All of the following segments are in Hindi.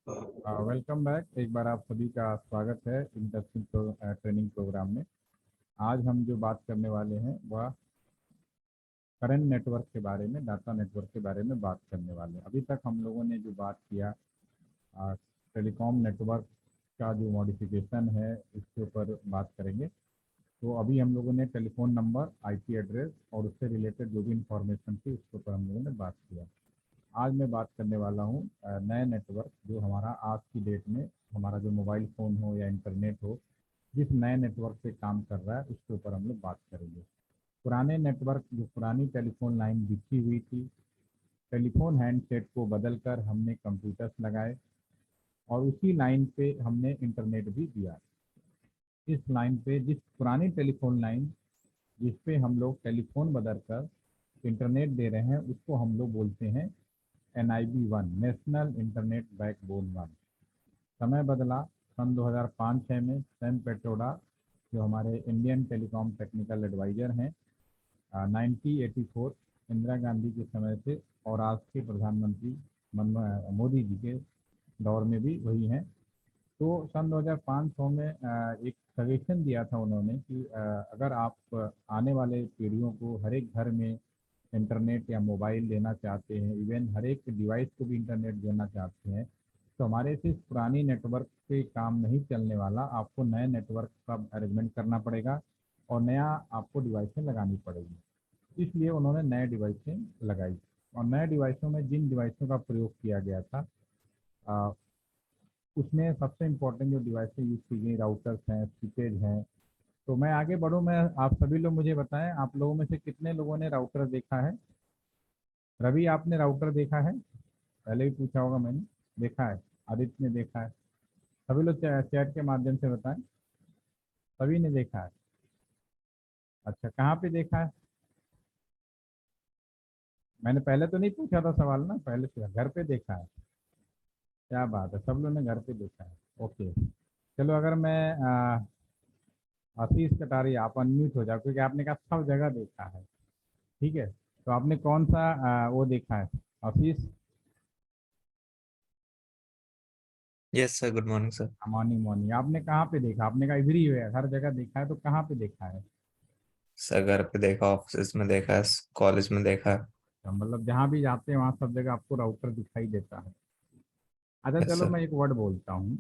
Welcome back. एक बार आप सभी का स्वागत है इंडस्ट्रियल ट्रेनिंग प्रोग्राम में। आज हम जो बात करने वाले हैं वह करंट नेटवर्क के बारे में, डाटा नेटवर्क के बारे में बात करने वाले हैं। अभी तक हम लोगों ने जो बात किया टेलीकॉम नेटवर्क का जो मॉडिफिकेशन है इसके ऊपर बात करेंगे। तो अभी हम लोगों ने टेलीफोन नंबर, आईपी एड्रेस और उससे रिलेटेड जो भी इंफॉर्मेशन थी उसके ऊपर हम लोगों ने बात किया। आज मैं बात करने वाला हूँ नए नेटवर्क जो हमारा आज की डेट में हमारा जो मोबाइल फ़ोन हो या इंटरनेट हो, जिस नए नेटवर्क पे काम कर रहा है उसके ऊपर हम लोग बात करेंगे। पुराने नेटवर्क, जो पुरानी टेलीफोन लाइन बिछी हुई थी, टेलीफोन हैंडसेट को बदलकर हमने कंप्यूटर्स लगाए और उसी लाइन पे हमने इंटरनेट भी दिया। इस लाइन पे, जिस पुरानी टेलीफोन लाइन जिस पे हम लोग टेलीफोन बदल कर इंटरनेट दे रहे हैं, उसको हम लोग बोलते हैं NIB 1, नेशनल इंटरनेट बैकबोन 1। समय बदला सन 2005-6 में सैम पेट्रोडा, जो हमारे इंडियन टेलीकॉम टेक्निकल एडवाइज़र हैं, 1984 इंदिरा गांधी के समय से और आज के प्रधानमंत्री मोदी जी के दौर में भी वही हैं। तो सन 2005-6 में एक सजेशन दिया था उन्होंने कि अगर आप आने वाले पीढ़ियों को हर एक घर में इंटरनेट या मोबाइल देना चाहते हैं, इवन हर एक डिवाइस को भी इंटरनेट देना चाहते हैं, तो हमारे से इस पुरानी नेटवर्क पे काम नहीं चलने वाला, आपको नए नेटवर्क का अरेंजमेंट करना पड़ेगा और नया आपको डिवाइसें लगानी पड़ेगी। इसलिए उन्होंने नए डिवाइसें लगाई और नए डिवाइसों में जिन डिवाइसों का प्रयोग किया गया था आ, उसमें सबसे इम्पोर्टेंट जो डिवाइसें यूज़ की गई, राउटर्स हैं, स्विचेज हैं। तो मैं आगे बढ़ूँ, मैं आप सभी लोग मुझे बताएं, आप लोगों में से कितने लोगों ने राउटर देखा है? रवि, आपने राउटर देखा है? पहले भी पूछा होगा मैंने। देखा है? आदित्य ने देखा है? सभी लोग चैट के माध्यम से बताएं। सभी ने देखा है? अच्छा, कहाँ पे देखा है? मैंने पहले तो नहीं पूछा था सवाल ना, पहले से घर पे देखा है। क्या बात है, सब लोगों ने घर पे देखा है। ओके, चलो। अगर मैं आशीष कटारी, आप अनम्यूट हो जाओ क्योंकि आपने कहा सब जगह देखा है। ठीक है, तो आपने कौन सा वो देखा है Ashish? Yes sir, good morning sir. Morning morning. आपने कहाँ पे देखा? आपने कहा इधर ही है, हर जगह देखा है, तो कहाँ पे देखा है? सर घर पे देखा, ऑफिस में देखा है, कॉलेज में देखा है। तो मतलब जहाँ भी जाते हैं वहाँ सब जगह आपको राउटर दिखाई देता है। अच्छा, यस चलो सर। मैं एक वर्ड बोलता हूँ।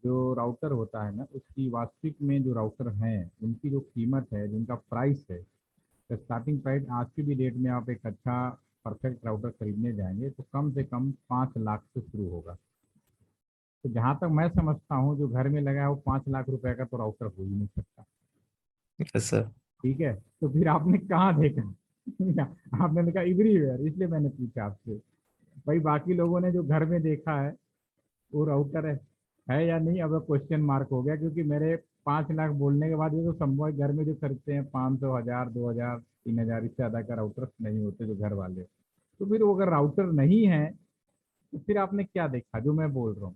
जो राउटर होता है ना, उसकी वास्तविक में जो राउटर हैं उनकी जो कीमत है, जिनका प्राइस है, तो स्टार्टिंग प्राइस आज की भी डेट में आप एक अच्छा परफेक्ट राउटर खरीदने जाएंगे तो कम से कम 5 लाख से शुरू होगा। तो जहाँ तक मैं समझता हूँ, जो घर में लगा है वो 5 लाख रुपए का तो राउटर हो ही नहीं सकता। Yes sir. ठीक है, तो फिर आपने कहाँ देखा? आपने देखा एवरीवेयर, इसलिए मैंने पूछा आपसे। भाई बाकी लोगों ने जो घर में देखा है वो राउटर है या नहीं, अब क्वेश्चन मार्क हो गया, क्योंकि मेरे 5 लाख बोलने के बाद ये तो संभव है घर में जो खरीदते हैं 500, 1000, 2000, 3000, इससे ज़्यादा का राउटर नहीं होते जो घर वाले। तो फिर वो अगर राउटर नहीं है तो फिर आपने क्या देखा जो मैं बोल रहा हूँ?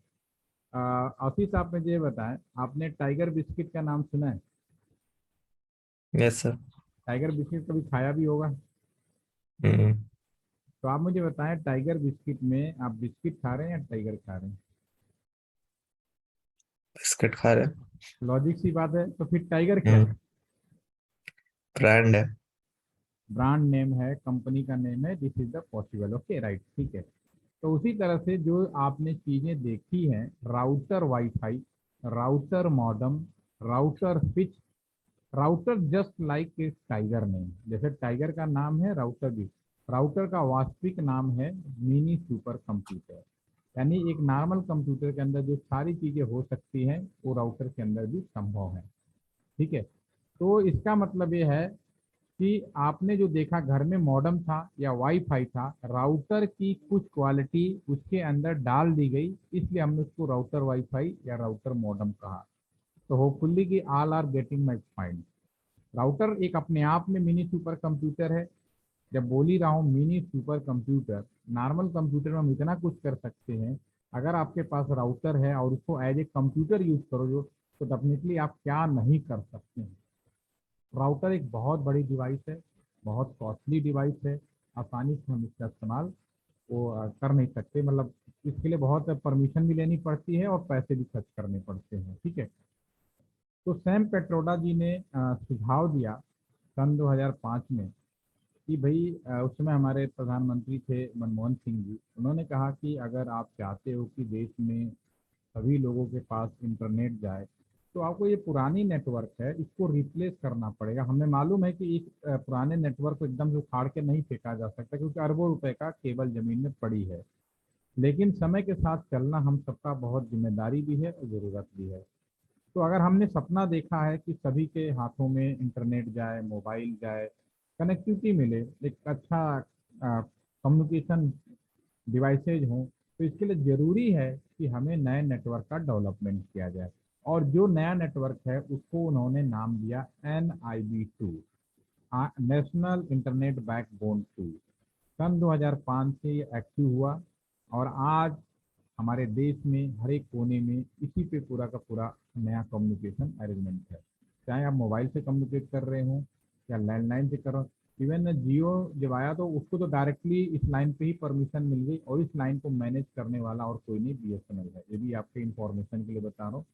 आशीष, आप मुझे ये बताएं, आपने टाइगर बिस्किट का नाम सुना है? Yes sir. टाइगर बिस्किट कभी खाया भी होगा। हम्म। तो आप मुझे बताएं, टाइगर बिस्किट में आप बिस्किट खा रहे हैं या टाइगर खा रहे हैं? बिस्किट खा रहे हैं। लॉजिक सी बात है, तो फिर टाइगर क्या है? हम्म। ब्रांड है। ब्रांड नेम है, कंपनी का नेम है, this is the possible. Okay, right, ठीक है। तो उसी तरह से जो आपने चीजें देखी हैं, router wifi, router modem, router switch, router just like इस टाइगर नेम, जैसे टाइगर का नाम है राउटर भी, राउटर का वास्तविक नाम है मिनी सुपर कंप्यूटर। यानी एक नॉर्मल कंप्यूटर के अंदर जो सारी चीजें हो सकती हैं वो राउटर के अंदर भी संभव है। ठीक है, तो इसका मतलब ये है कि आपने जो देखा घर में मॉडेम था या वाईफाई था, राउटर की कुछ क्वालिटी उसके अंदर डाल दी गई, इसलिए हमने उसको राउटर वाईफाई या राउटर मॉडेम कहा। तो होपफुल्ली कि all are getting my point. Router एक अपने आप में मिनी सुपर कंप्यूटर है। जब बोल ही रहा हूँ mini super computer, normal computer में हम इतना कुछ कर सकते हैं, अगर आपके पास राउटर है और उसको एज ए कंप्यूटर यूज करो जो, तो डेफिनेटली आप क्या नहीं कर सकते हैं। राउटर एक बहुत बड़ी डिवाइस है, बहुत कॉस्टली डिवाइस है, आसानी से हम इसका इस्तेमाल वो कर नहीं सकते, मतलब इसके लिए बहुत परमिशन भी लेनी पड़ती है और पैसे भी खर्च करने पड़ते हैं। ठीक है, तो सैम पेट्रोडा जी ने सुझाव दिया सन 2005 में कि भाई उस समय हमारे प्रधानमंत्री थे मनमोहन सिंह जी। उन्होंने कहा कि अगर आप चाहते हो कि देश में सभी लोगों के पास इंटरनेट जाए, तो आपको ये पुरानी नेटवर्क है इसको रिप्लेस करना पड़ेगा। हमें मालूम है कि इस पुराने नेटवर्क को एकदम से उखाड़ के नहीं फेंका जा सकता, क्योंकि अरबों रुपए का केबल जमीन में पड़ी है। लेकिन समय के साथ चलना हम सबका बहुत जिम्मेदारी भी है और ज़रूरत भी है। तो अगर हमने सपना देखा है कि सभी के हाथों में इंटरनेट जाए, मोबाइल जाए, कनेक्टिविटी मिले, एक अच्छा कम्युनिकेशन डिवाइसेज हों, तो इसके लिए ज़रूरी है कि हमें नए नेटवर्क का डेवलपमेंट किया जाए। और जो नया नेटवर्क है उसको उन्होंने नाम दिया NIB2, नेशनल इंटरनेट बैकबोन 2। सन 2005 से ये एक्टिव हुआ और आज हमारे देश में हर एक कोने में इसी पे पूरा का पूरा नया कम्युनिकेशन अरेंजमेंट है। चाहे आप मोबाइल से कम्युनिकेट कर रहे हो या लैंडलाइन से कर रहे हो। इवन जियो जब आया तो उसको तो डायरेक्टली इस लाइन पे ही परमिशन मिल गई, और इस लाइन को मैनेज करने वाला और कोई नहीं, BSNL है। ये भी आपके इंफॉर्मेशन के लिए बता रहा हूँ।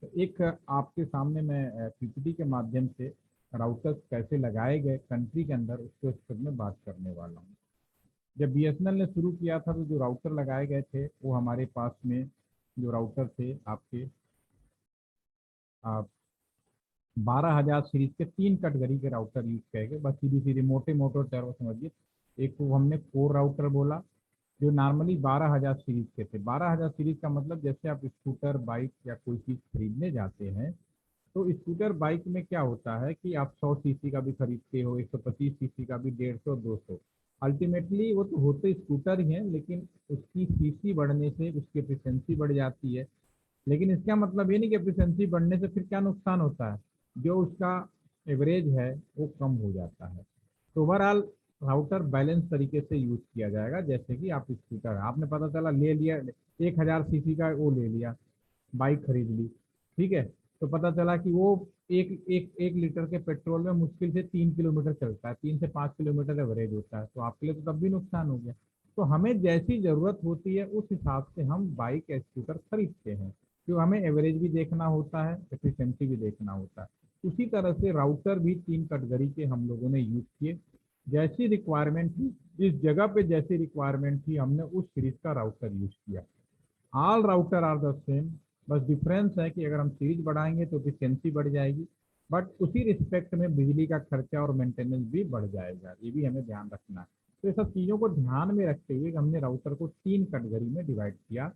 तो एक आपके सामने मैं PPT के माध्यम से राउटर्स कैसे लगाए गए कंट्री के अंदर, उसके उस पर मैं बात करने वाला हूँ। जब BSNL ने शुरू किया था तो जो राउटर लगाए गए थे वो हमारे पास में जो राउटर थे आपके 12,000 सीरीज के 3 कैटेगरी के राउटर यूज किए गए, बस सीधी सीधी मोटे मोटे टर्म समझिए। एक को हमने कोर राउटर बोला, जो नॉर्मली 12,000 सीरीज के थे। 12,000 सीरीज का मतलब जैसे आप स्कूटर बाइक या कोई चीज़ खरीदने जाते हैं, तो स्कूटर बाइक में क्या होता है कि आप 100 सीसी का भी खरीदते हो, 125 सीसी का भी, 150, 200। अल्टीमेटली वो तो होते स्कूटर ही हैं, लेकिन उसकी सीसी बढ़ने से उसकी एफिशिएंसी बढ़ जाती है। लेकिन इसका मतलब ये नहीं कि एफिशिएंसी बढ़ने से फिर क्या नुकसान होता है, जो उसका एवरेज है वो कम हो जाता है। तो ओवरऑल राउटर बैलेंस तरीके से यूज किया जाएगा। जैसे कि आप स्कूटर आपने पता चला ले लिया, 1,000 सीसी का वो ले लिया, बाइक खरीद ली, ठीक है, तो पता चला कि वो एक लीटर के पेट्रोल में मुश्किल से 3 किलोमीटर चलता है, 3 से 5 किलोमीटर एवरेज होता है, तो आपके लिए तो तब भी नुकसान हो गया। तो हमें जैसी ज़रूरत होती है उस हिसाब से हम बाइक या स्कूटर खरीदते हैं, जो हमें एवरेज भी देखना होता है, एफिशिएंसी भी देखना होता है। उसी तरह से राउटर भी 3 कैटेगरी के हम लोगों ने यूज किए। जैसी रिक्वायरमेंट थी, इस जगह पे जैसी रिक्वायरमेंट थी, हमने उस सीरीज का राउटर यूज किया। All router are the same, बस डिफरेंस है कि अगर हम सीरीज बढ़ाएंगे तो एफिशिएंसी बढ़ जाएगी, बट उसी रिस्पेक्ट में बिजली का खर्चा और मेंटेनेंस भी बढ़ जाएगा। ये भी हमें ध्यान रखना है। तो ये सब चीज़ों को ध्यान में रखते हुए हमने राउटर को 3 कैटेगरी में डिवाइड किया।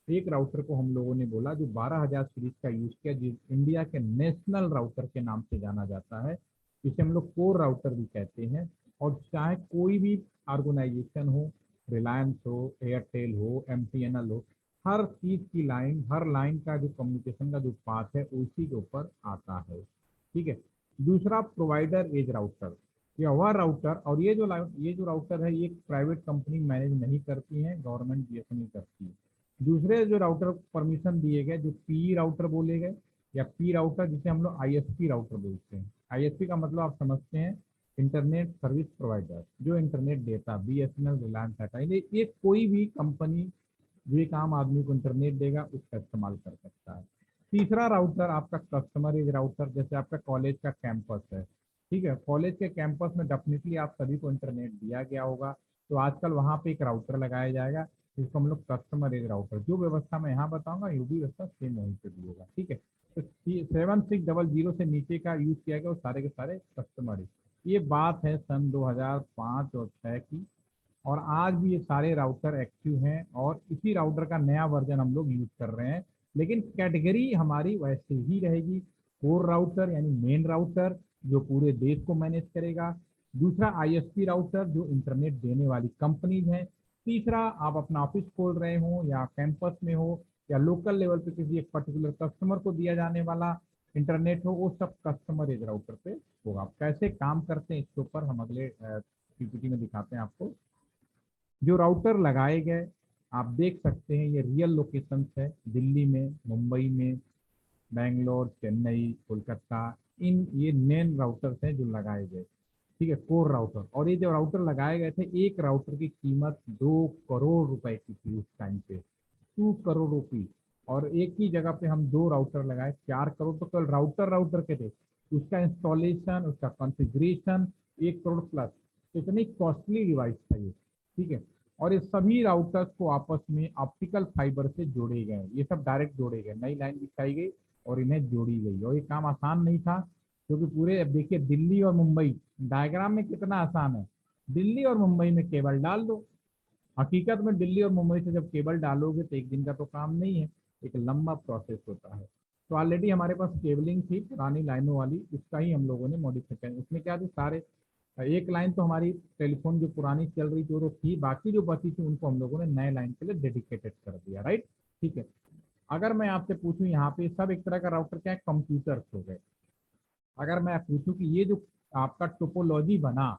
एक राउटर को हम लोगों ने बोला जो 12,000 सीरीज का यूज किया, जिस इंडिया के नेशनल राउटर के नाम से जाना जाता है, जिसे हम लोग कोर राउटर भी कहते हैं। और चाहे कोई भी ऑर्गेनाइजेशन हो, रिलायंस हो, एयरटेल हो, MTNL हो, हर चीज की लाइन, हर लाइन का जो कम्युनिकेशन का जो पाथ है उसी के ऊपर आता है। ठीक है। दूसरा, प्रोवाइडर एज राउटर, या वह राउटर, और ये जो राउटर है ये प्राइवेट कंपनी मैनेज नहीं करती है, गवर्नमेंट BSNL करती है। दूसरे जो राउटर परमिशन दिए गए, जो PE राउटर बोले गए, या पी राउटर, जिसे हम लोग ISP राउटर बोलते हैं। ISP का मतलब आप समझते हैं, इंटरनेट सर्विस प्रोवाइडर, जो इंटरनेट देता, BSNL, रिलायंस, टाटा, ये कोई भी कंपनी जो एक आम आदमी को इंटरनेट देगा उसका इस्तेमाल कर सकता है। तीसरा राउटर आपका कस्टमर एज राउटर, जैसे आपका कॉलेज का कैंपस है, ठीक है, कॉलेज के कैंपस में डेफिनेटली आप सभी को इंटरनेट दिया गया होगा, तो आजकल वहाँ पे एक राउटर लगाया जाएगा जिसको हम लोग कस्टमर एज राउटर, जो व्यवस्था मैं यहाँ बताऊंगा ये भी व्यवस्था सेम वहीं पे भी होगा। ठीक है, तो 7600 से नीचे का यूज किया गया वो सारे के सारे कस्टमर एज। ये बात है सन 2005 और 6 की, और आज भी ये सारे राउटर एक्टिव हैं और इसी राउटर का नया वर्जन हम लोग यूज कर रहे हैं। लेकिन कैटेगरी हमारी वैसे ही रहेगी, कोर राउटर यानी मेन राउटर जो पूरे देश को मैनेज करेगा। दूसरा, ISP राउटर जो इंटरनेट देने वाली कंपनीज हैं। तीसरा, आप अपना ऑफिस खोल रहे हो या कैंपस में हो या लोकल लेवल पे किसी एक पर्टिकुलर कस्टमर को दिया जाने वाला इंटरनेट हो, वो सब कस्टमर एज राउटर पे होगा। कैसे काम करते हैं इसके ऊपर हम अगले PPT में दिखाते हैं आपको। जो राउटर लगाए गए आप देख सकते हैं, ये रियल लोकेशंस है, दिल्ली में, मुंबई में, बेंगलोर, चेन्नई, कोलकाता, इन ये मेन राउटर्स हैं जो लगाए गए। ठीक है, कोर राउटर। और ये जो राउटर लगाए गए थे, एक राउटर की कीमत 2 करोड़ रुपए की थी उस टाइम पे, 2 करोड़ रुपी। और एक ही जगह पे हम दो राउटर लगाए, 4 करोड़ तो केवल राउटर राउटर के थे। उसका इंस्टॉलेशन, उसका कॉन्फ़िगरेशन 1 करोड़ प्लस। तो इतनी कॉस्टली डिवाइस था ये, ठीक है। और ये सभी राउटर्स को आपस में ऑप्टिकल फाइबर से जोड़े गए, ये सब डायरेक्ट जोड़े गए, नई लाइन बिछाई गई और इन्हें जोड़ी गई। और ये काम आसान नहीं था, क्योंकि पूरे, अब देखिए दिल्ली और मुंबई, डायग्राम में कितना आसान है, दिल्ली और मुंबई में केबल डाल दो। हकीकत में दिल्ली और मुंबई से जब केबल डालोगे तो एक दिन का तो काम नहीं है, एक लंबा प्रोसेस होता है। तो ऑलरेडी हमारे पास केबलिंग थी पुरानी लाइनों वाली, उसका ही हम लोगों ने मॉडिफिकेशन, उसमें क्या थी, सारे एक लाइन तो हमारी टेलीफोन जो पुरानी चल रही थी वो तो थी, बाकी जो बची थी उनको हम लोगों ने नए लाइन के लिए डेडिकेटेड कर दिया, राइट। ठीक है। अगर मैं आपसे पूछूं, यहाँ पे सब एक तरह का राउटर क्या है, कंप्यूटर्स हो गए। अगर मैं पूछूं कि ये जो आपका टोपोलॉजी बना,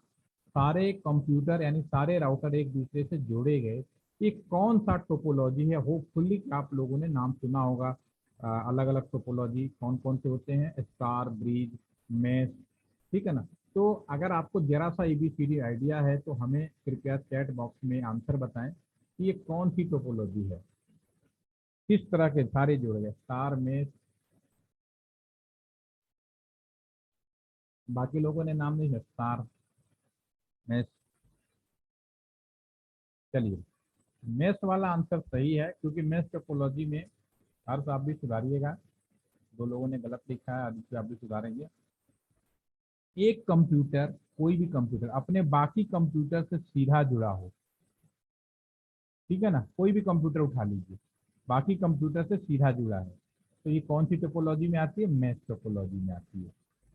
सारे कंप्यूटर यानी सारे राउटर एक दूसरे से जोड़े गए, ये कौन सा टोपोलॉजी है? होपफुली आप लोगों ने नाम सुना होगा। अलग अलग टोपोलॉजी कौन कौन से होते हैं, स्टार, ब्रिज, मेश, ठीक है ना। तो अगर आपको जरा सा एबीसीडी आइडिया है तो हमें कृपया चैट बॉक्स में आंसर बताएं कि ये कौन सी टोपोलॉजी है, किस तरह के सारे जोड़े गए, स्टार, मेश। बाकी लोगों ने नाम नहीं है, स्टार, मेश। चलिए, मेष वाला आंसर सही है, क्योंकि मेष टोपोलॉजी में, हर्ष आप भी सुधारिएगा, दो लोगों ने गलत लिखा है, आदित्य आप भी सुधारेंगे। एक कंप्यूटर, कोई भी कंप्यूटर अपने बाकी कंप्यूटर से सीधा जुड़ा हो, ठीक है ना, कोई भी कंप्यूटर उठा लीजिए, बाकी कंप्यूटर से सीधा जुड़ा है, तो ये कौन सी टोपोलॉजी में आती है, मेष टोपोलॉजी में आती है।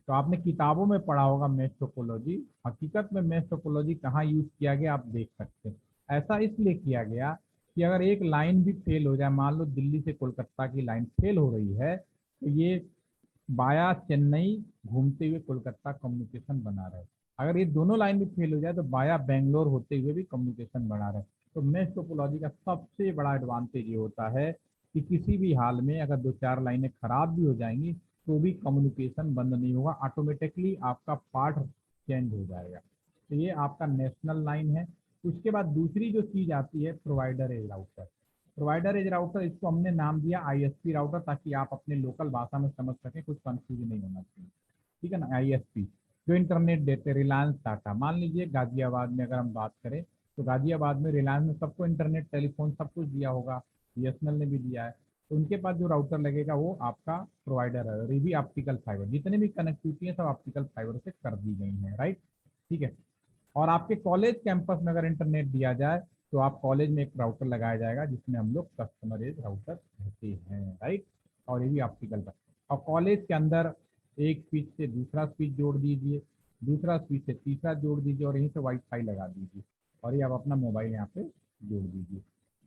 तो आपने किताबों में पढ़ा होगा मेष टोपोलॉजी। हकीकत में मेष टोपोलॉजी कहाँ यूज किया गया आप देख सकते हैं। ऐसा इसलिए किया गया कि अगर एक लाइन भी फेल हो जाए, मान लो दिल्ली से कोलकाता की लाइन फेल हो रही है, तो ये बाया चेन्नई घूमते हुए कोलकाता कम्युनिकेशन बना रहे। अगर ये दोनों लाइन भी फेल हो जाए तो बाया बेंगलोर होते हुए भी कम्युनिकेशन बना रहे। तो मेश टोपोलॉजी का सबसे बड़ा एडवांटेज ये होता है कि किसी भी हाल में अगर दो चार लाइनें खराब भी हो जाएंगी तो भी कम्युनिकेशन बंद नहीं होगा, ऑटोमेटिकली आपका पार्ट चेंज हो जाएगा। तो ये आपका नेशनल लाइन है। उसके बाद दूसरी जो चीज़ आती है, provider edge router. Provider edge router, इसको हमने नाम दिया आईएसपी राउटर, ताकि आप अपने लोकल भाषा में समझ सकें, कुछ कंफ्यूजन नहीं होना चाहिए, ठीक है ना। आईएसपी जो इंटरनेट देते, रिलायंस टाटा, मान लीजिए गाजियाबाद में अगर हम बात करें, तो गाजियाबाद में रिलायंस ने सबको इंटरनेट, टेलीफोन सब कुछ दिया होगा, बीएसएनएल ने भी दिया है। तो उनके पास जो राउटर लगेगा वो आपका प्रोवाइडर है, और ये भी ऑप्टिकल फाइबर, जितने भी कनेक्टिविटी है सब ऑप्टिकल फाइबर से कर दी गई है, राइट। ठीक है। और आपके कॉलेज कैंपस में अगर इंटरनेट दिया जाए तो आप कॉलेज में एक राउटर लगाया जाएगा जिसमें हम लोग कस्टमर एज राउटर कहते हैं, राइट। और ये भी ऑप्टिकल का। और कॉलेज के अंदर एक स्विच से दूसरा स्विच जोड़ दीजिए, दूसरा स्विच से तीसरा जोड़ दीजिए, और यहीं से वाईफाई लगा दीजिए, और ये आप अपना मोबाइल यहाँ पे जोड़ दीजिए,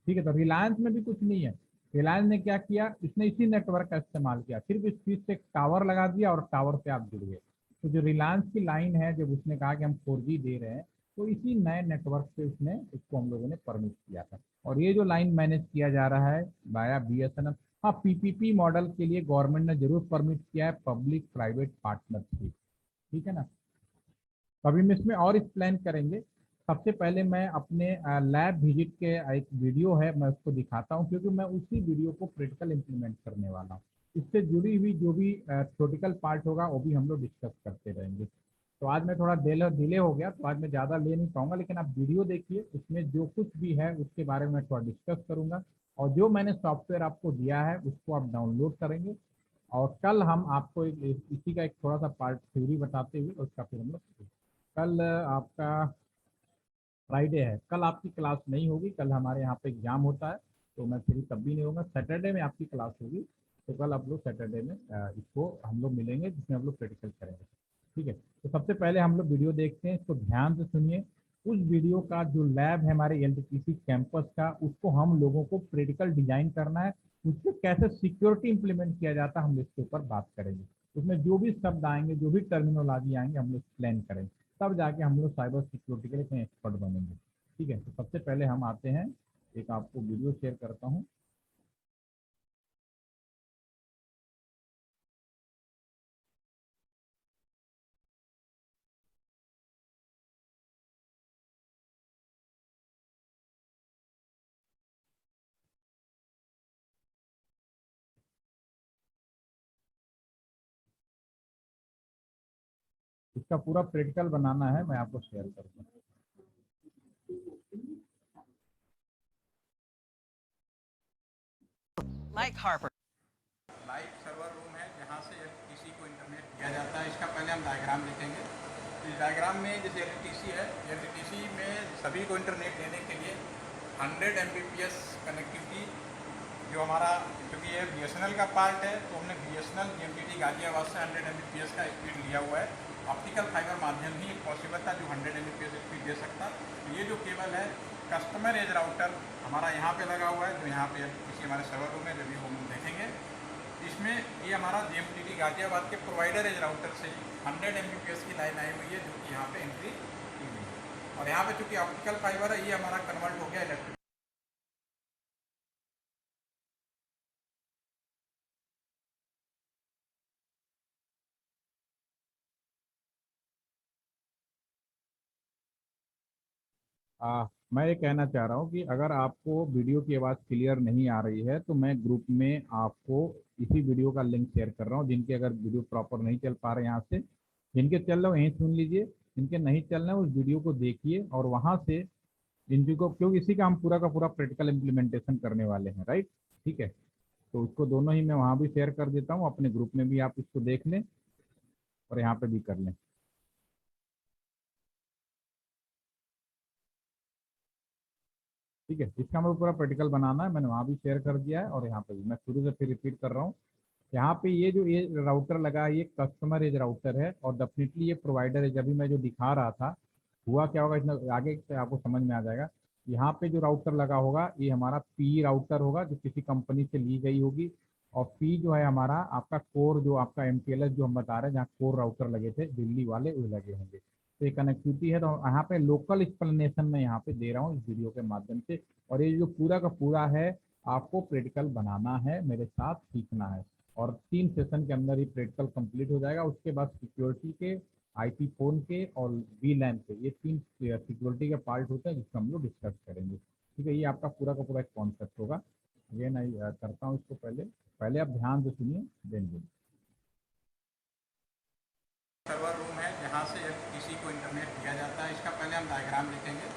ठीक है। तो रिलायंस में भी कुछ नहीं है। रिलायंस ने क्या किया, इसने इसी नेटवर्क का इस्तेमाल किया, सिर्फ इस स्विच से एक टावर लगा दिया और टावर से आप जुड़ गए। तो जो रिलायंस की लाइन है, जब उसने कहा कि हम 4G दे रहे हैं, तो इसी नए नेटवर्क से उसने, इसको हम लोगों ने परमिट किया था। और ये जो लाइन मैनेज किया जा रहा है बाया बीएसएनएल, हाँ पीपीपी मॉडल के लिए गवर्नमेंट ने जरूर परमिट किया है, पब्लिक प्राइवेट पार्टनरशिप, ठीक है ना। कभी हम इसमें और एक्सप्लेन करेंगे। सबसे पहले मैं अपने लैब विजिट के एक वीडियो है, मैं उसको दिखाता हूँ, क्योंकि मैं उसी वीडियो को प्रैक्टिकल इम्प्लीमेंट करने वाला हूँ। इससे जुड़ी हुई जो भी थ्योरेटिकल पार्ट होगा वो भी हम लोग डिस्कस करते रहेंगे। तो आज मैं थोड़ा डिले हो गया, तो आज मैं ज़्यादा ले नहीं पाऊंगा, लेकिन आप वीडियो देखिए, उसमें जो कुछ भी है उसके बारे में थोड़ा डिस्कस करूंगा। और जो मैंने सॉफ्टवेयर आपको दिया है उसको आप डाउनलोड करेंगे। और कल हम आपको इसी का एक थोड़ा सा पार्ट थ्योरी बताते हुए उसका फिर हम लोग, कल आपका फ्राइडे है, कल आपकी क्लास नहीं होगी, कल हमारे यहाँ पे एग्जाम होता है, तो मैं फ्री तब भी नहीं होगा। सैटरडे में आपकी क्लास होगी, तो कल आप लोग सैटरडे में इसको हम लोग मिलेंगे, जिसमें हम लोग प्रैक्टिकल करेंगे, ठीक है। तो सबसे पहले हम लोग वीडियो देखते हैं, इसको ध्यान से सुनिए। उस वीडियो का जो लैब है हमारे एलटीपीसी कैंपस का, उसको हम लोगों को प्रैक्टिकल डिजाइन करना है, उससे कैसे सिक्योरिटी इंप्लीमेंट किया जाता है हम इसके ऊपर बात करेंगे। उसमें जो भी शब्द आएंगे, जो भी टर्मिनोलॉजी आएंगे, हम लोग एक्सप्लेन करेंगे, तब जाके हम लोग साइबर सिक्योरिटी के लिए कहीं एक्सपर्ट बनेंगे, ठीक है। तो सबसे पहले हम आते हैं, एक आपको वीडियो शेयर करता हूँ। इसका पूरा प्रैक्टिकल बनाना है, मैं आपको शेयर करता हूँ। Like Harper. Live server room है जहाँ से एलटीसी को इंटरनेट दिया जाता है। इसका पहले हम डायग्राम लिखेंगे। इस डायग्राम में जैसे एलटीसी है, एलटीसी में सभी को इंटरनेट देने के लिए 100 Mbps कनेक्टिविटी जो हमारा, क्योंकि ये बीएसएनएल का पार्ट है तो हमने बीएसएनएल जीएमटीटी गाजियाबाद से 100 Mbps का स्पीड लिया हुआ है। ऑप्टिकल फाइबर माध्यम ही पॉसिबल था जो 100 Mbps स्पीड दे सकता। तो ये जो केबल है कस्टमर एज राउटर हमारा यहाँ पे लगा हुआ है, जो यहाँ पे किसी हमारे सर्वर रूम में जब भी हम देखेंगे। इसमें ये हमारा जीएमटीटी गाजियाबाद के प्रोवाइडर एज राउटर से 100 Mbps की लाइन आई हुई है जो कि यहाँ पे एंट्री की हुई है। और यहाँ पे चूँकि ऑप्टिकल फाइबर है, ये हमारा कन्वर्ट हो गया इलेक्ट्रिक। मैं ये कहना चाह रहा हूँ कि अगर आपको वीडियो की आवाज़ क्लियर नहीं आ रही है तो मैं ग्रुप में आपको इसी वीडियो का लिंक शेयर कर रहा हूँ। जिनके अगर वीडियो प्रॉपर नहीं चल पा रहे यहाँ से, जिनके चल रहे हो यहीं सुन लीजिए, जिनके नहीं चल रहे उस वीडियो को देखिए और वहाँ से जिनको, क्योंकि इसी का हम पूरा का पूरा प्रैक्टिकल इम्प्लीमेंटेशन करने वाले हैं, राइट। ठीक है, तो उसको दोनों ही मैं वहाँ भी शेयर कर देता हूँ, अपने ग्रुप में भी आप इसको देख लें और यहाँ पे भी कर लें। ठीक है, इसका हमें पूरा प्रैक्टिकल बनाना है, मैंने वहाँ भी शेयर कर दिया है और यहाँ पे भी मैं शुरू से फिर रिपीट कर रहा हूँ। यहाँ पे ये जो ये राउटर लगा है ये कस्टमर एज राउटर है और डेफिनेटली ये प्रोवाइडर है। जब भी मैं जो दिखा रहा था, हुआ क्या होगा इतना आगे से आपको समझ में आ जाएगा। यहाँ पे जो राउटर लगा होगा ये हमारा पी राउटर होगा जो किसी कंपनी से ली गई होगी, और पी जो है हमारा आपका कोर, जो आपका एमटीएलएस जो हम बता रहे हैं जहाँ कोर राउटर लगे थे दिल्ली वाले, वो लगे होंगे। तो ये कनेक्टिविटी है। तो यहाँ पे लोकल एक्सप्लेनेशन मैं यहाँ पे दे रहा हूँ इस वीडियो के माध्यम से, और ये जो पूरा का पूरा है आपको प्रैक्टिकल बनाना है, मेरे साथ सीखना है, और 3 सेशन के अंदर ही प्रैक्टिकल कंप्लीट हो जाएगा। उसके बाद सिक्योरिटी के, आईपी फोन के और वीलैन के, ये 3 सिक्योरिटी के पार्ट होते हैं जिसको हम लोग डिस्कस करेंगे। ठीक है, ये आपका पूरा का पूरा एक कॉन्सेप्ट होगा। अगेन मैं करता हूँ इसको, पहले आप ध्यान से सुनिए देंगे। सर्वर रूम है जहाँ से एलटीसी को इंटरनेट दिया जाता है। इसका पहले हम डायग्राम लिखेंगे।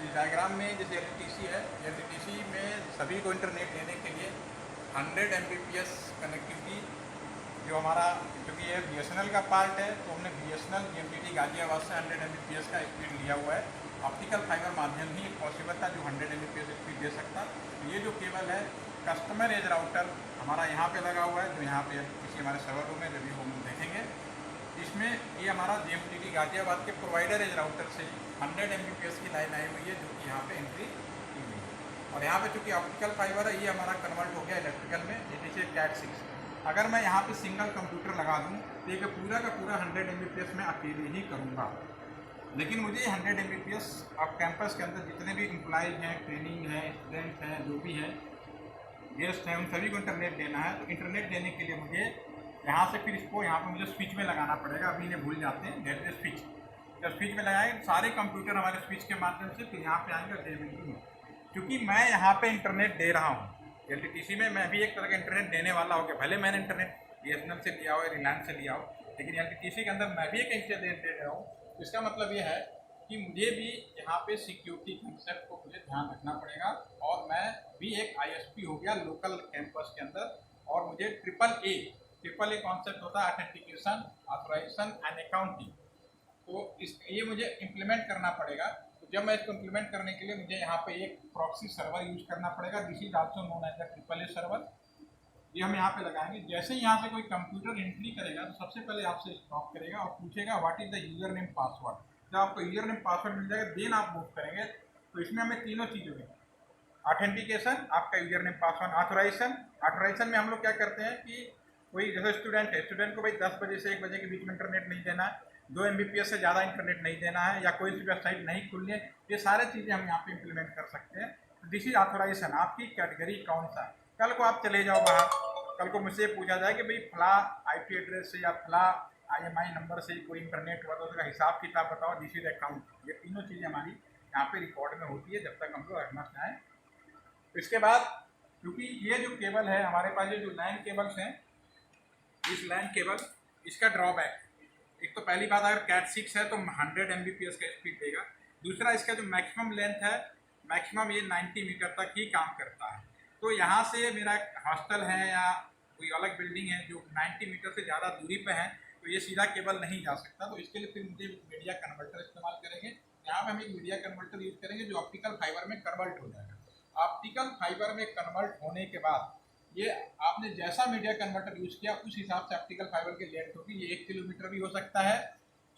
इस डायग्राम में जैसे एलटीसी है, एलटीसी में सभी को इंटरनेट देने के लिए 100 Mbps कनेक्टिविटी जो हमारा, क्योंकि ये बीएसएनएल का पार्ट है तो हमने बीएसएनएल जीएमटीटी गाजियाबाद से 100 Mbps का स्पीड लिया हुआ है। ऑप्टिकल फाइबर माध्यम ही पॉसिबल था जो 100 Mbps स्पीड दे सकता। तो ये जो केबल है कस्टमर एज राउटर हमारा यहाँ पे लगा हुआ है, जो यहाँ पे किसी हमारे सर्वर रूम में जब भी हम देखेंगे। इसमें ये हमारा जीएमटीटी गाजियाबाद के प्रोवाइडर एज राउटर से 100 Mbps की लाइन आई हुई है जो कि यहाँ पे एंट्री की हुई है। और यहाँ पे चूँकि ऑप्टिकल फाइबर है, ये हमारा कन्वर्ट हो गया इलेक्ट्रिकल में, ये नीचे कैट6। अगर मैं यहाँ पे सिंगल कंप्यूटर लगा दूँ तो ये पूरा का पूरा 100 Mbps में अकेले ही करूँगा। लेकिन मुझे 100 Mbps अब कैंपस के अंदर जितने भी एम्प्लॉइज हैं, ट्रेनिंग है, स्टूडेंट्स हैं, जो भी हैं, गेस्ट हैं, उन सभी को इंटरनेट देना है। तो इंटरनेट देने के लिए मुझे यहाँ से फिर इसको यहाँ पे मुझे स्विच में लगाना पड़ेगा। अभी इन्हें भूल जाते हैं, गेट स्विच। जब स्विच में लगाएंगे सारे कंप्यूटर हमारे स्विच के माध्यम से फिर यहाँ पे आएंगे और दे देंगे। क्योंकि मैं यहाँ पे इंटरनेट दे रहा हूँ एलटीसी में, मैं भी एक तरह का इंटरनेट देने वाला हो गया। भले मैंने इंटरनेट बीएसएनएल से लिया हो या रिलायंस से लिया हो, लेकिन एलटीसी के अंदर मैं भी एक इंटरनेट दे रहा हूँ। तो इसका मतलब ये है कि मुझे भी यहाँ पे सिक्योरिटी कंसेप्ट को मुझे ध्यान रखना पड़ेगा। और मैं भी एक आईएसपी हो गया लोकल कैंपस के अंदर, और मुझे ट्रिपल ए कॉन्सेप्ट होता है, ऑथेंटिकेशन, ऑथराइजेशन एंड अकाउंटिंग। तो ये मुझे इम्प्लीमेंट करना पड़ेगा। तो जब मैं इसको इम्प्लीमेंट करने के लिए मुझे यहाँ पे एक प्रॉक्सी सर्वर यूज करना पड़ेगा। This is also known as the triple A server. ये हम यहाँ पे लगाएंगे। जैसे ही यहाँ से कोई कंप्यूटर एंट्री करेगा तो सबसे पहले आपसे स्टॉप करेगा और पूछेगा what is the user name password. जब आपको यूजर नेम पासवर्ड मिल जाएगा देन आप मूव करेंगे। तो इसमें हमें तीनों चीज़ होगी, ऑथेंटिकेशन, आपका यूजर नेम पासवर्ड, ऑथराइजेशन में हम लोग क्या करते हैं कि कोई जैसे स्टूडेंट है, स्टूडेंट को भाई 10 बजे से 1 बजे के बीच में इंटरनेट नहीं देना है, 2 Mbps से ज़्यादा इंटरनेट नहीं देना है, या कोई सी वेबसाइट नहीं खुलनी है। ये सारे चीज़ें हम यहाँ पे इम्प्लीमेंट कर सकते हैं। This is authorisation. आपकी कैटेगरी कौन सा है। कल को आप चले जाओ बाहर, कल को मुझसे पूछा जाए कि भाई फला IP एड्रेस से या फला IMI नंबर से कोई इंटरनेट हुआ तो उसका हिसाब किताब बताओ, दिस इज अकाउंट। ये तीनों चीज़ें हमारी यहाँ पे रिकॉर्ड में होती है जब तक हम लोग रखना चाहें। इसके बाद क्योंकि ये जो केबल है हमारे पास, ये जो लैन केबल्स हैं, इस लैन केबल इसका ड्रॉबैक, एक तो पहली बात, अगर कैट 6 है तो 100 Mbps का स्पीड देगा। दूसरा, इसका जो मैक्सिमम लेंथ है, मैक्सिमम ये 90 मीटर तक ही काम करता है। तो यहाँ से मेरा हॉस्टल है या कोई अलग बिल्डिंग है जो 90 मीटर से ज़्यादा दूरी पे है, तो ये सीधा केबल नहीं जा सकता। तो इसके लिए फिर मुझे मीडिया कन्वर्टर इस्तेमाल करेंगे। यहाँ पे हम एक मीडिया कन्वर्टर यूज़ करेंगे जो ऑप्टिकल फाइबर में कन्वर्ट हो जाएगा। ऑप्टिकल फाइबर में कन्वर्ट होने के बाद ये आपने जैसा मीडिया कन्वर्टर यूज़ किया उस हिसाब से ऑप्टिकल फाइबर की लेंथ होगी। ये 1 किलोमीटर भी हो सकता है,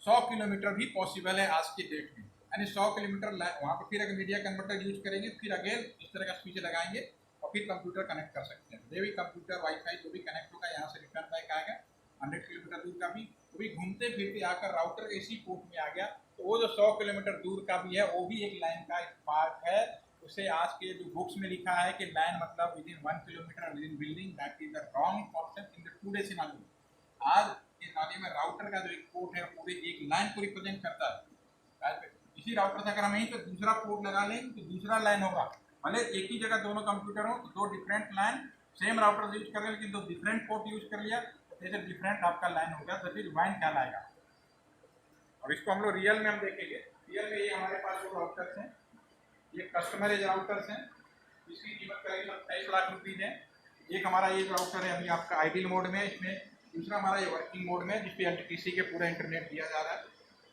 100 किलोमीटर भी पॉसिबल है आज की डेट में। यानी 100 किलोमीटर वहाँ पर फिर अगर मीडिया कन्वर्टर यूज करेंगे, फिर अगेन इस तरह का स्विच लगाएंगे और फिर कंप्यूटर कनेक्ट कर सकते हैं। जो भी कंप्यूटर वाईफाई जो भी कनेक्ट होगा यहाँ से रिटर्न बैक आएगा 100 किलोमीटर दूर का भी, वो भी घूमते फिरते आकर राउटर इसी पोर्ट में आ गया। तो वो जो 100 किलोमीटर दूर का भी है वो भी एक लाइन का एक पार्ट है। उसे आज के जो बुक्स में लिखा है कि लाइन मतलब within 1 kilometre within building, that is the wrong concept in the today scenario. आज के नाले में राउटर का जो एक पोर्ट है पूरे एक लाइन को रिप्रेजेंट करता है। इसी राउटर से अगर हम यहीं पे दूसरा पोर्ट लगा लें तो दूसरा लाइन होगा। भले एक ही जगह दोनों कंप्यूटर हो तो दो डिफरेंट लाइन सेम राउटर से यूज कर रहे हैं, लेकिन दो डिफरेंट पोर्ट यूज कर लिया तो जैसे डिफरेंट आपका लाइन हो गया, तो फिर वाइन क्या लाएगा। अब इसको हम लोग रियल में हम देखेंगे। रियल में ये हमारे पास जो राउटर्स हैं, ये कस्टमरेज राउटर्स हैं, इसकी कीमत करीब 27 लाख रुपीज़ है। एक हमारा ये राउटर है अभी आपका आइडियल मोड में, इसमें दूसरा हमारा ये वर्किंग मोड में जिसपे LTTC के पूरा इंटरनेट दिया जा रहा है।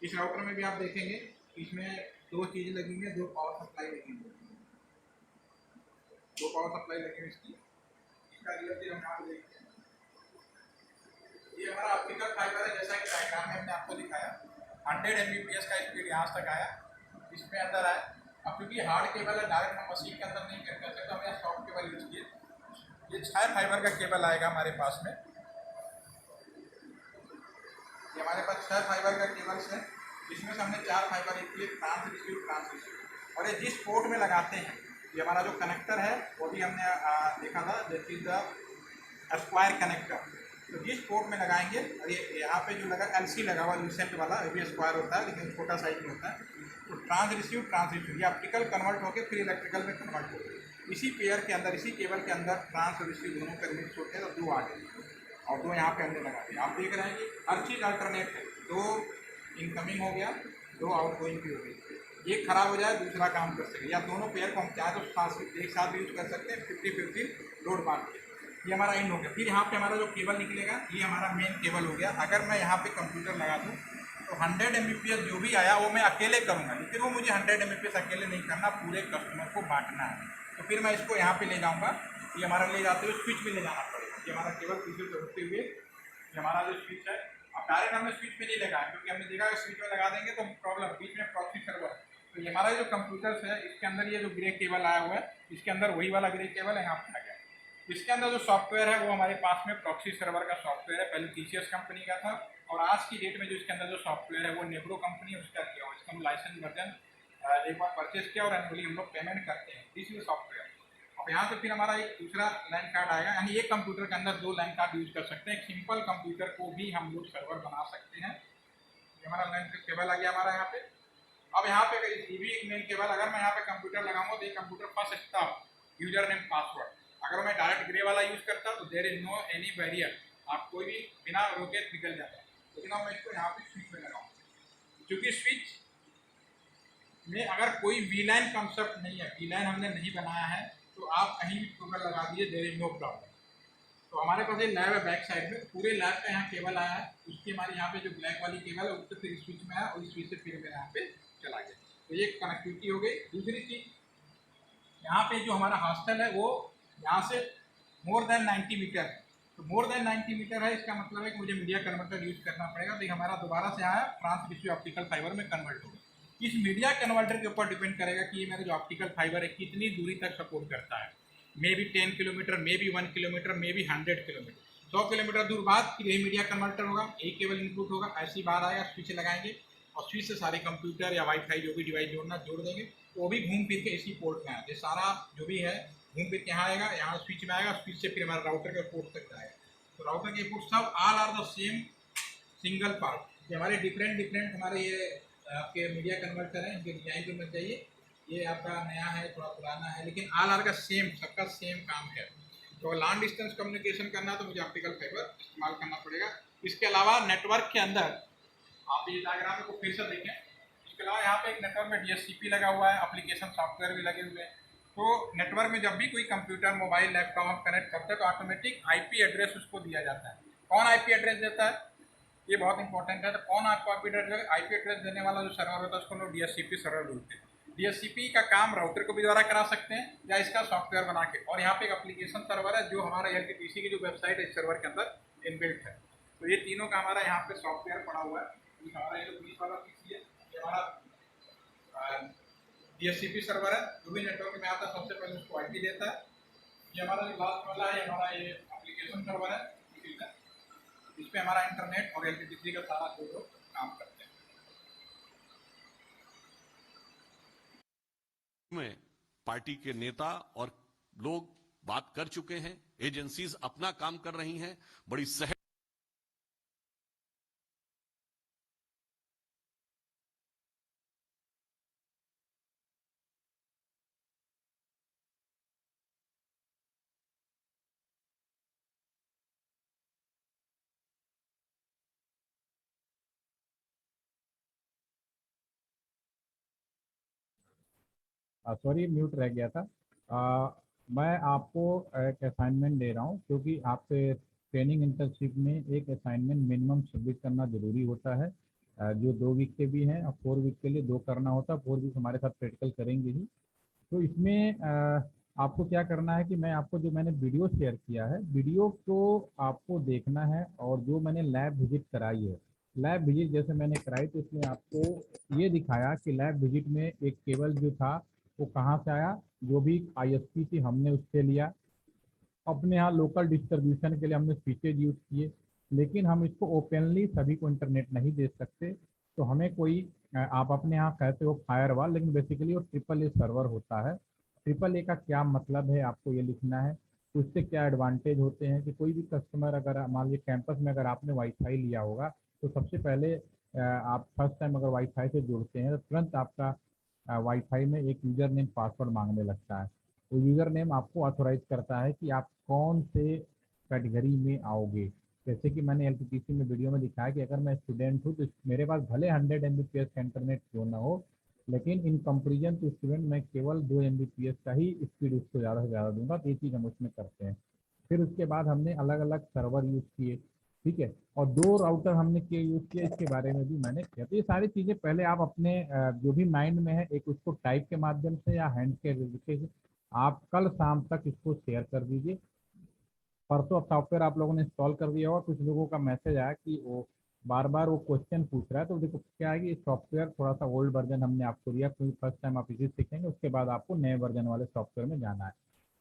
इस राउटर में भी आप देखेंगे इसमें दो चीज़ें लगी हुई हैं, दो पावर सप्लाई लगी हुई है, दो पावर सप्लाई लगी हुई इसकी। इसका रियल हम यहाँ पे देखते हैं, ये हमारा ऑप्टिकल फाइबर है। जैसा कि डायग्राम में हमने आपको दिखाया 100 Mbps का स्पीड यहाँ तक आया, इसमें अंदर आया। अब क्योंकि हार्ड केबल है, डायरेक्ट हम मशीन के अंदर नहीं कर सकते, तो हमने सॉफ्ट केबल यूज किए। ये 6 फाइबर का केबल आएगा हमारे पास में। ये हमारे पास 6 फाइबर का केबल्स है, जिसमें से हमने 4 फाइबर किए ट्रांस रिसीव। और ये जिस पोर्ट में लगाते हैं, ये हमारा जो कनेक्टर है वो भी हमने देखा था, that is the square connector. तो जिस पोर्ट में लगाएंगे, और ये यहाँ पे जो लगा LC लगा हुआ लूसेंट वाला, ये भी स्क्वायर होता है लेकिन छोटा साइज में होता है। तो ट्रांस रिसीव ये ऑप्टिकल कन्वर्ट होकर फिर इलेक्ट्रिकल में कन्वर्ट होगा। इसी पेयर के अंदर, इसी केबल के अंदर ट्रांस और रिसीव दोनों का मिक्स होते हैं, तो दो आ गए और दो यहाँ पे हमने लगा दिया। आप देख रहे हैं कि हर चीज़ अल्टरनेट है, दो इनकमिंग हो गया, दो आउटगोइंग भी हो गई। एक खराब हो जाए दूसरा काम कर सके, या दोनों पेयर को हम चाहे तो एक साथ भी यूज कर सकते हैं 50-50 लोड बांट के। ये हमारा इन हो गया। फिर यहाँ पे हमारा जो केबल निकलेगा ये हमारा मेन केबल हो गया। अगर मैं यहाँ पे कंप्यूटर लगा दूँ तो 100 Mbps जो भी आया वो मैं अकेले करूँगा, लेकिन वो मुझे 100 Mbps अकेले नहीं करना, पूरे कस्टमर को बांटना है। तो फिर मैं इसको यहाँ पे ले जाऊँगा, ये हमारा ले जाते हुए स्विच में ले जाना पड़ेगा। ये हमारा केबल पीछे से होते हुए ये हमारा जो स्विच है, अब डायरेक्ट हमने स्विच में नहीं लगाया क्योंकि हमने देखा कि स्विच में लगा देंगे तो प्रॉब्लम, बीच में प्रॉक्सी सर्वर। तो ये हमारा जो कंप्यूटर्स है इसके अंदर ये जो ग्रे केबल आया हुआ है, इसके अंदर वही वाला ग्रे केबल है यहाँ पे आ गया। इसके अंदर जो सॉफ्टवेयर है वो हमारे पास में प्रॉक्सी सर्वर का सॉफ्टवेयर है, पहले TCS कंपनी का था, और आज की डेट में जो इसके अंदर जो सॉफ्टवेयर है वो नेब्रो कंपनी उसका किया हुआ। इसका हम लाइसेंस वर्जन एक बार परचेज किया और एनुअली हम लोग पेमेंट करते हैं इसी सॉफ्टवेयर। अब यहाँ से फिर हमारा एक दूसरा लाइन कार्ड आएगा, यानी एक कंप्यूटर के अंदर 2 लाइन कार्ड यूज कर सकते हैं। एक सिंपल कंप्यूटर को भी हम लोग सर्वर बना सकते हैं। ये हमारा लाइन केबल आ गया हमारा यहाँ पे। अब यहाँ पे ये भी एक मेन केबल, अगर मैं यहाँ पे कंप्यूटर लगाऊंगा तो ये computer first stop user name password. अगर मैं डायरेक्ट ग्रे वाला यूज करता तो there is no any barrier, आप कोई भी बिना रोके निकल जाता है। लेकिन अब मैं इसको यहाँ पे स्विच में लगाऊंगा, क्योंकि स्विच में अगर कोई वीलाइन कॉन्सेप्ट नहीं है, वीलाइन हमने नहीं बनाया है, तो आप कहीं भी केबल लगा दिए, देयर इज नो प्रॉब्लम। तो हमारे पास एक लैब है बैक साइड में, पूरे लैब का यहाँ केबल आया है, उसकी हमारे यहाँ पे जो ब्लैक वाली केबल है उससे फिर स्विच में आया और स्विच से फिर मेरे यहाँ पे चला गया। तो ये कनेक्टिविटी हो गई। दूसरी चीज़, यहाँ पे जो हमारा हॉस्टल है वो यहाँ से मोर देन 90 मीटर है। तो मोर देन 90 मीटर है, इसका मतलब है कि मुझे मीडिया कन्वर्टर यूज करना पड़ेगा। तो हमारा दोबारा से आया ट्रांस रिसीव ऑप्टिकल फाइबर में कन्वर्ट होगा। इस मीडिया कन्वर्टर के ऊपर डिपेंड करेगा कि ये मेरा जो ऑप्टिकल फाइबर है कितनी दूरी तक सपोर्ट करता है। May be 10 kilometre, may be 1 kilometre, may be 100 kilometre. 100 kilometre दूर बाद फिर यही मीडिया कन्वर्टर होगा, एक केबल इनपुट होगा, ऐसी बार आएगा, स्विच लगाएंगे और स्विच से सारे कंप्यूटर या वाईफाई जो भी डिवाइस जोड़ना जोड़ देंगे। तो वो भी घूम फिर के इसी पोर्ट में आए, सारा जो भी है घूम फिर के यहाँ आएगा, यहाँ स्विच में आएगा, स्विच से फिर हमारा राउटर के पोर्ट तक जाएगा। तो राउटर के पोर्ट सब all are the same single part. ये हमारे डिफरेंट हमारे ये आपके मीडिया कन्वर्टर हैं, इनके डिजाइन जो मत जाइए, ये आपका नया है, थोड़ा पुराना है, लेकिन ऑल आर का सेम, सबका सेम काम है। तो लॉन्ग डिस्टेंस कम्युनिकेशन करना तो मुझे ऑप्टिकल फाइबर इस्तेमाल करना पड़ेगा। इसके अलावा नेटवर्क के अंदर आप ये डायग्राम को फिर से देखें। इसके अलावा यहाँ पे एक नेटवर्क में DHCP लगा हुआ है, एप्लीकेशन सॉफ्टवेयर भी लगे हुए हैं। तो नेटवर्क में जब भी कोई कंप्यूटर, मोबाइल, लैपटॉप हम कनेक्ट करते हैं तो ऑटोमेटिक IP एड्रेस उसको दिया जाता है। कौन IP एड्रेस देता है, ये बहुत इंपॉर्टेंट है। तो कौन आपको IP एड्रेस देने वाला जो सर्वर होता है उसको लोग DHCP सर्वर बोलते हैं। DHCP का काम राउटर को भी द्वारा करा सकते हैं या इसका सॉफ्टवेयर बना के। और यहाँ पे एक एप्लीकेशन सर्वर है जो हमारा LTTC की जो वेबसाइट है इस सर्वर के अंदर इनबिल्ट है। तो ये तीनों का हमारा यहाँ पे सॉफ्टवेयर पड़ा हुआ है। हमारा ये जो बीच वाला PC है ये हमारा DHCP सर्वर है। जो भी नेटवर्क में आता है सबसे पहले उसको IP देता है। ये हमारा जो लास्ट वाला है हमारा ये एप्लीकेशन सर्वर है, इस पे हमारा इंटरनेट और LTTC का सारा जो लोग काम करते हैं। में पार्टी के नेता और लोग बात कर चुके हैं, एजेंसीज अपना काम कर रही हैं, बड़ी सहज सॉरी म्यूट रह गया था। मैं आपको एक असाइनमेंट दे रहा हूँ क्योंकि आपके ट्रेनिंग इंटर्नशिप में एक असाइनमेंट मिनिमम सबमिट करना ज़रूरी होता है, जो 2 वीक के भी हैं और 4 वीक के लिए 2 करना होता है। 4 वीक हमारे साथ प्रैक्टिकल करेंगे ही। तो इसमें आपको क्या करना है कि मैं आपको जो मैंने वीडियो शेयर किया है, वीडियो को आपको देखना है और जो मैंने लैब विजिट कराई है, लैब विजिट जैसे मैंने कराई तो इसमें आपको ये दिखाया कि लैब विजिट में एक केबल जो था वो कहाँ से आया, जो भी ISP थी हमने उससे लिया, अपने यहाँ लोकल डिस्ट्रीब्यूशन के लिए हमने स्विचेज यूज किए, लेकिन हम इसको ओपनली सभी को इंटरनेट नहीं दे सकते। तो हमें कोई आप अपने यहाँ कहते हो फायरवॉल, लेकिन बेसिकली वो AAA सर्वर होता है। AAA का क्या मतलब है आपको ये लिखना है, उससे क्या एडवांटेज होते हैं कि कोई भी कस्टमर अगर मान लीजिए कैंपस में अगर आपने वाईफाई लिया होगा तो सबसे पहले आप फर्स्ट टाइम अगर वाईफाई से जुड़ते हैं तो तुरंत आपका वाईफाई में एक यूज़र नेम पासवर्ड मांगने लगता है। तो यूज़र नेम आपको ऑथोराइज करता है कि आप कौन से कैटेगरी में आओगे। जैसे कि मैंने LTTC में वीडियो में दिखाया कि अगर मैं स्टूडेंट हूँ तो मेरे पास भले 100 Mbps का इंटरनेट क्यों ना हो, लेकिन इन कंपेरिजन टू स्टूडेंट मैं केवल 2 Mbps का ही स्पीड उसको ज़्यादा से ज़्यादा दूंगा। तो ये चीज़ हम उसमें करते हैं। फिर उसके बाद हमने अलग अलग सर्वर यूज़ किए, ठीक है, और 2 राउटर हमने किए यूज़ किया, इसके बारे में भी मैंने किया। तो ये सारी चीज़ें पहले आप अपने जो भी माइंड में है एक उसको टाइप के माध्यम से या हैंड के तरीके से आप कल शाम तक इसको शेयर कर दीजिए। परसों सॉफ्टवेयर आप लोगों ने इंस्टॉल कर दिया होगा, कुछ लोगों का मैसेज आया कि वो बार बार वो क्वेश्चन पूछ रहा है। तो देखो क्या है कि सॉफ्टवेयर थोड़ा सा ओल्ड वर्जन हमने आपको दिया, क्योंकि फर्स्ट टाइम आप इसी सीखेंगे, उसके बाद आपको नए वर्जन वाले सॉफ्टवेयर में जाना है।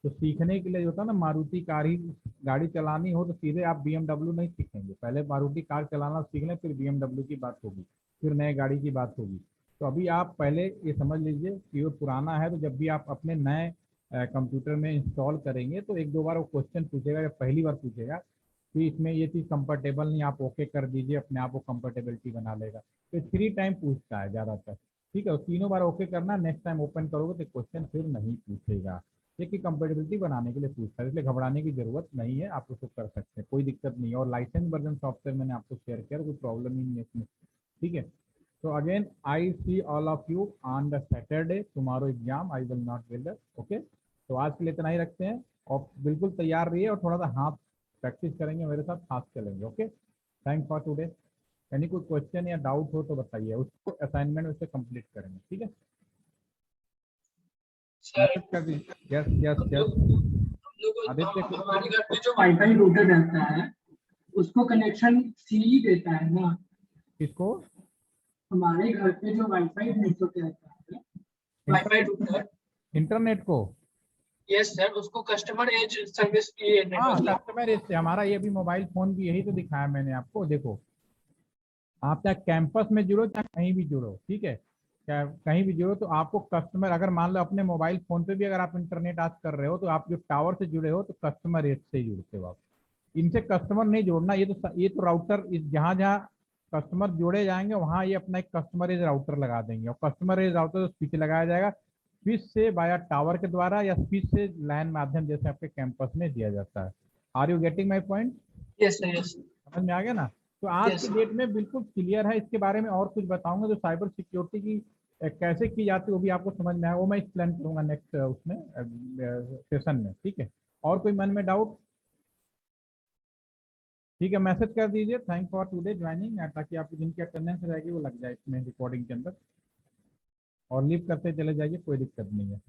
तो सीखने के लिए जो होता है ना, मारुति कार ही गाड़ी चलानी हो तो सीधे आप BMW नहीं सीखेंगे, पहले मारुति कार चलाना सीख लें, फिर BMW की बात होगी, फिर नए गाड़ी की बात होगी। तो अभी आप पहले ये समझ लीजिए कि वो पुराना है, तो जब भी आप अपने नए कंप्यूटर में इंस्टॉल करेंगे तो 1-2 बार वो क्वेश्चन पूछेगा, या पहली बार पूछेगा कि इसमें ये चीज़ कंफर्टेबल नहीं, आप ओके कर दीजिए, अपने आप वो कंफर्टेबिलिटी बना लेगा। तो 3 टाइम पूछता है ज़्यादातर, ठीक है, तीनों बार ओके करना, नेक्स्ट टाइम ओपन करोगे तो क्वेश्चन फिर नहीं पूछेगा। देखिए कंपेटेबिलिटी बनाने के लिए पूछता है, इसलिए घबराने की जरूरत नहीं है, आप उसको कर सकते हैं, कोई दिक्कत नहीं है। और लाइसेंस वर्जन सॉफ्टवेयर मैंने आपको शेयर किया, कोई प्रॉब्लम ही नहीं है इसमें, ठीक है। तो again I see all of you on the Saturday, tomorrow exam, I will not will the, okay. तो आज के लिए इतना ही रखते हैं और बिल्कुल तैयार रहिए और थोड़ा सा हाथ प्रैक्टिस करेंगे मेरे साथ, हाथ चलेंगे, ओके। Thank for today. यानी कोई क्वेश्चन या डाउट हो तो बताइए, उसको असाइनमेंट उससे कंप्लीट करेंगे, ठीक है। मैसेज कर दीजिए। यस यस यस आदित्य को हमारे घर पे जो वाईफाई रूटर रहता है उसको कनेक्शन सी देता है ना, किसको? हमारे घर पे जो वाईफाई नेटवर्क रहता है, वाईफाई रूटर, इंटरनेट को। यस सर, उसको कस्टमर एज सर्विस की हाँ नेटवर्क। कस्टमर से हमारा ये भी मोबाइल फोन भी यही तो दिखाया मैंने आपको। देखो आप चाहे कैंपस में जुड़ो चाहे कहीं भी जुड़ो, ठीक है, चाहे कहीं भी जुड़ो, तो आपको कस्टमर, अगर मान लो अपने मोबाइल फोन पे भी अगर आप इंटरनेट आज कर रहे हो तो आप जो टावर से जुड़े हो तो कस्टमर एज से जुड़ते हो आप, इनसे कस्टमर नहीं जोड़ना। ये तो राउटर, इस जहाँ जहाँ कस्टमर जोड़े जाएंगे वहाँ ये अपना एक कस्टमर एज राउटर लगा देंगे, और कस्टमर एज राउटर स्विच लगाया जाएगा, स्विच से वाया टावर के द्वारा या स्विच से लैन माध्यम जैसे आपके कैंपस में दिया जाता है। Are you getting my point? Yes sir, yes. समझ में आ गया ना? तो आज Yes, की sir. डेट में बिल्कुल क्लियर है। इसके बारे में और कुछ बताऊंगा जो साइबर सिक्योरिटी की कैसे की जाती है वो भी आपको समझ में आएगा, वो मैं एक्सप्लेन करूंगा नेक्स्ट उसमें सेशन में। ठीक है, और कोई मन में डाउट? ठीक है, मैसेज कर दीजिए थैंक फॉर टुडे ज्वाइनिंग, ताकि आपकी जिनकी अटेंडेंस रहेगी वो लग जाए इसमें रिकॉर्डिंग के अंदर, और लीव करते चले जाइए, कोई दिक्कत नहीं है।